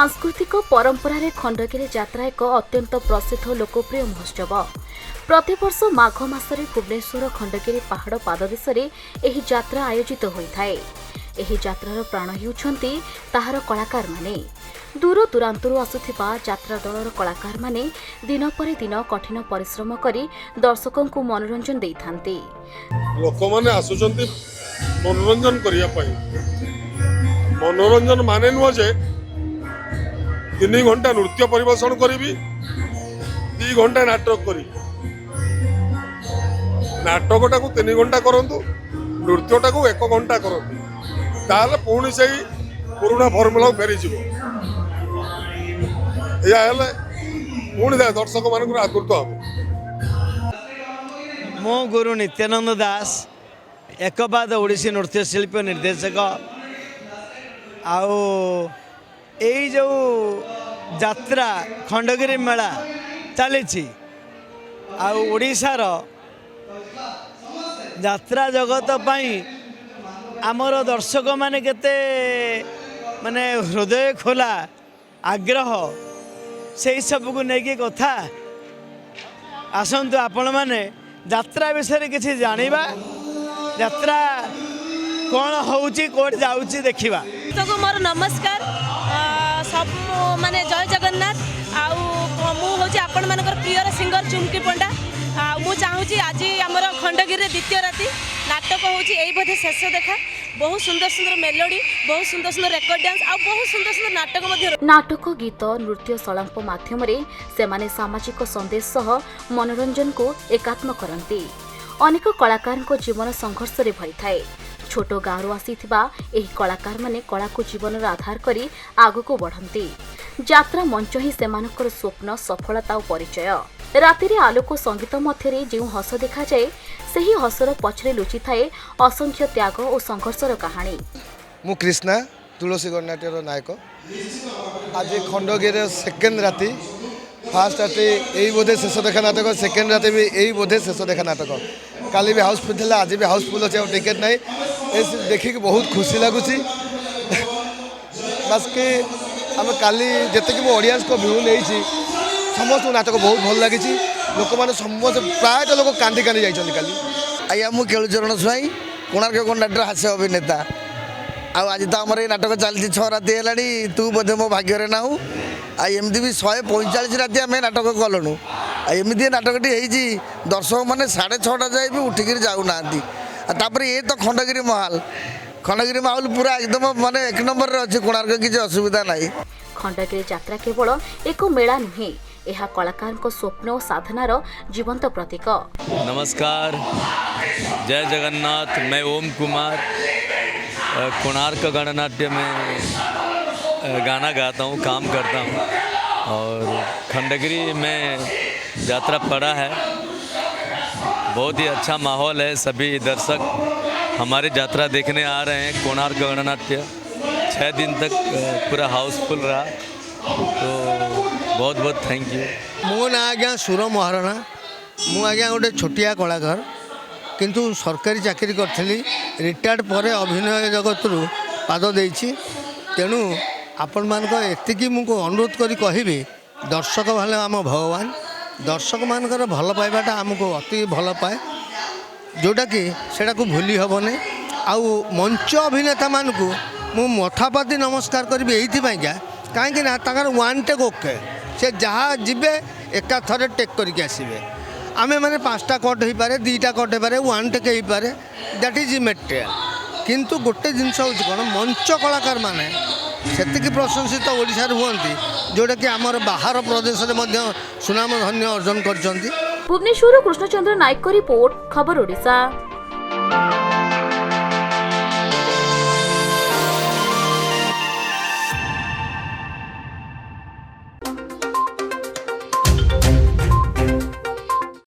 सांस्कृतिक परंपरा रे खंडगिरी यात्रा एक अत्यंत प्रसिद्ध लोकप्रिय महोत्सव। प्रतिवर्ष माघ मासरे भुवनेश्वर खंडगिरी पहाड़ पाददेशरे एही यात्रा आयोजित होइथाए। एही यात्रार प्राण हेउछंती ताहार कलाकार माने। दूर दूरांतरु आसुथिबा यात्रा दलर कलाकार माने दिन पर दिन कठिन परिश्रम करी दर्शकों को मनोरंजन देइथांती। लोक माने आसुचंती मनोरंजन करिया पई। मनोरंजन माने नुह जे 3 घंटा नृत्य परिवेषण करी 2 घंटा नाटक करी नाटकटा को 3 घंटा करंतु नृत्यटा को 1 घंटा करंतु ताले पुणी से पुराना फर्मुला फेरी जीव या हेले पुणी दर्शक मान आकृत हम। मो गुरु नित्यानंद दास एकपाद ओडिसी नृत्यशिल्पी निर्देशक आउ एई जो यात्रा खंडगिरी मेला चली ओडिशार यात्रा जगत पाई आमर दर्शक माने केते माने हृदय खोला आग्रह से सब को लेकिन कथा आसतु आपण मैंने यात्रा विषय किसी जानिबा यात्रा कौन होउची कोड जाउची देखिबा। तो मोर नमस्कार सब माने जय जगन्नाथ आउ मु होची आपण मानकर प्रिय सिंगर चुमकी पंडा मु चाहूची आज आमर खंडगिरी द्वितीय राति नाटक होची एई बोधे शेष देखा। बहुत सुंदर सुंदर मेलोडी बहुत सुंदर सुंदर रेकर्ड डांस आ बहुत सुंदर सुंदर नाटक मध्य नाटक गीत नृत्य सलाप माध्यम से सामाजिक संदेश सह मनोरंजन को एकात्म करती। अनेक कलाकार जीवन संघर्ष रे भरी थाए। छोट गाँव आसीथिबा एही कलाकार माने कला को जीवन आधार करी आगु को बढ़ंती। यात्रा मंच ही सेमानकर स्वप्न सफलता और परिचय। राति रे आलोक संगीत मध्य जो हस देखा जाए सही हसर पछरे लुचि थाए असंख्य त्याग और संघर्षर कहानी। मु कृष्णा तुलसी गणनाट्यर नायक आज खंडगिरी सेकेंड राति फास्ट राति यही बोधे शेष देखा नाटक सेकेंड राति भी यही बोधे शेष देखा नाटक काली भी हाउसफुल था आज भी हाउसफुल अच्छे टिकेट ना देखिक बहुत खुशी लगुच बस कि आम काली जितकी मो ऑडियंस को व्यू नहीं समस्त नाटक बहुत भल लगी लोक मैंने समस्त प्रायतः लोक कांदी कांदी जाइए काली। आज्ञा मु केलुचरण स्वाई कोणार्क कंडक्टर हास्य अभिनेता आज तो आम नाटक चलती 6 राति है तू बोधे मो भाग्य ना एमती भी 145 राति आम नाटक कलुँ एमती नाटकटी होती दर्शक मैंने 6:30 जाए भी उठिक जाऊना ये तो खंडगिरी महल पूरा एकदम माने 1 नंबर अच्छे कोणार्क किसी असुविधा ना। खंडगिरी यात्रा केवल एक मेला नुहे यह कलाकार स्वप्न और साधनार जीवंत प्रतीक। नमस्कार जय जगन्नाथ मैं ओम कुमार कोणार्क गणनाट्य में गाना गाता हूँ काम करता हूँ और खंडगिरी में यात्रा पड़ा है। बहुत ही अच्छा माहौल है सभी दर्शक हमारी यात्रा देखने आ रहे हैं। कोणार्क गणनाट्य 6 दिन तक पूरा हाउसफुल रहा तो बहुत बहुत थैंक यू। मो ना आज्ञा सुर महाराणा मु आज्ञा गोटे छोटिया कलाकार किंतु सरकारी चाकरी करी रिटायर्ड पर अभिनय जगत रु पाद देछि तेणु आपण मान एतिकी मुझको अनुरोध करी कहबी दर्शक भाले आम भगवान दर्शक मानकर भल पाइबाटा आमको अति भल पाए जोटा कि सेटा को भूली हेबनी आउ मंच अभिनेता मानू मु मथापाती नमस्कार करी ये कहीं ताकर 1 टेक ओके से जहाँ जीवे एका थरे टेक करके आसबे आमे माने 5टा कट हो पारे 2टा कट हो पारे 1 टेक हो पारे दैट इज मेटेरियल किंतु गोटे जिनस हूँ कौन मंच कलाकार माने सेतिकी प्रशंसित ओडिशा हुअंती जोटा कि आमर बाहर प्रदेश में सुनाम धन्य अर्जन कर। भुवनेश्वर कृष्णचंद्र नायक रिपोर्ट खबर ओडिशा।